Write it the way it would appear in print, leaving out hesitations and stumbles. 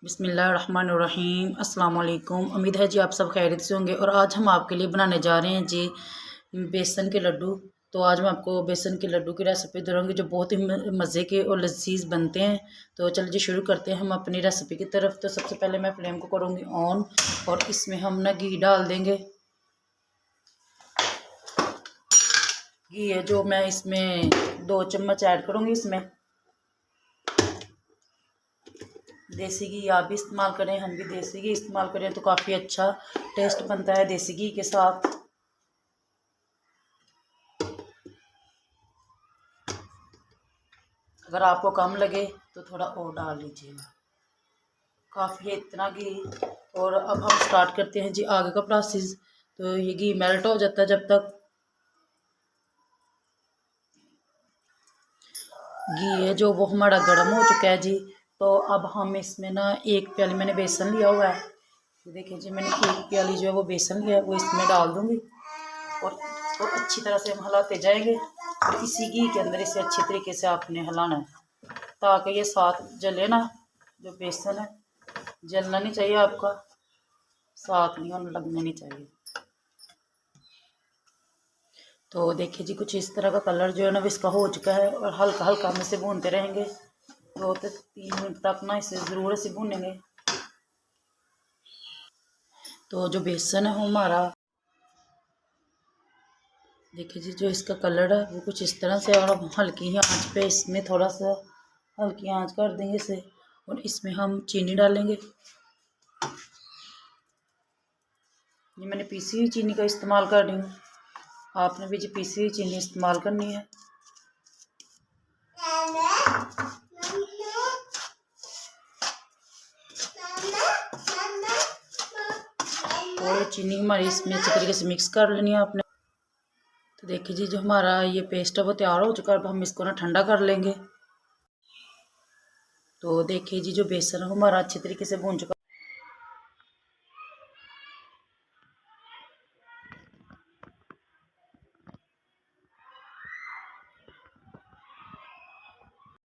बिस्मिल्लाहिर्रहमानिर्रहीम अस्सलाम वालेकुम। उम्मीद है जी आप सब खैरियत से होंगे। और आज हम आपके लिए बनाने जा रहे हैं जी बेसन के लड्डू। तो आज मैं आपको बेसन के लड्डू की रेसिपी दूँगी जो बहुत ही मज़े के और लजीज बनते हैं। तो चलिए जी शुरू करते हैं हम अपनी रेसिपी की तरफ। तो सबसे पहले मैं फ्लेम को करूँगी ऑन और इसमें हम ना घी डाल देंगे। घी है जो मैं इसमें 2 चम्मच ऐड करूँगी। इसमें देसी घी आप भी इस्तेमाल करें, हम भी देसी घी इस्तेमाल करें तो काफ़ी अच्छा टेस्ट बनता है देसी घी के साथ। अगर आपको कम लगे तो थोड़ा और डाल लीजिएगा, काफ़ी है इतना घी। और अब हम स्टार्ट करते हैं जी आगे का प्रोसेस। तो ये घी मेल्ट हो जाता है जब तक। घी है जो वो हमारा गर्म हो चुका है जी। तो अब हम इसमें ना 1 प्याली मैंने बेसन लिया हुआ है। तो देखिए जी मैंने 1 प्याली जो है वो बेसन लिया है वो इसमें डाल दूँगी और इसको अच्छी तरह से हम हिलाते जाएंगे। और इसी घी के अंदर इसे अच्छी तरीके से आपने हिलाना है ताकि ये साथ जले ना। जो बेसन है जलना नहीं चाहिए आपका, साथ नहीं और लगना नहीं चाहिए। तो देखिए जी कुछ इस तरह का कलर जो है ना इसका हो चुका है। और हल्का हल्का हम इसे भूनते रहेंगे 2 से 3 मिनट तक ना इसे ज़रूर इसे भूनेंगे। तो जो बेसन है हमारा देखिए जी जो इसका कलर है वो कुछ इस तरह से। और अब हल्की ही आंच पे इसमें थोड़ा सा हल्की आंच कर देंगे इसे। और इसमें हम चीनी डालेंगे। ये मैंने पीसी हुई चीनी का इस्तेमाल कर रही हूँ, आपने भी जी पीसी हुई चीनी इस्तेमाल करनी है। और चीनी हमारी इसमें अच्छे तरीके से मिक्स कर लेनी है आपने। तो देखिए जी जो हमारा ये पेस्ट है वो तैयार हो चुका है। अब हम इसको ना ठंडा कर लेंगे। तो देखिए जी जो बेसन है हमारा अच्छे तरीके से भून चुका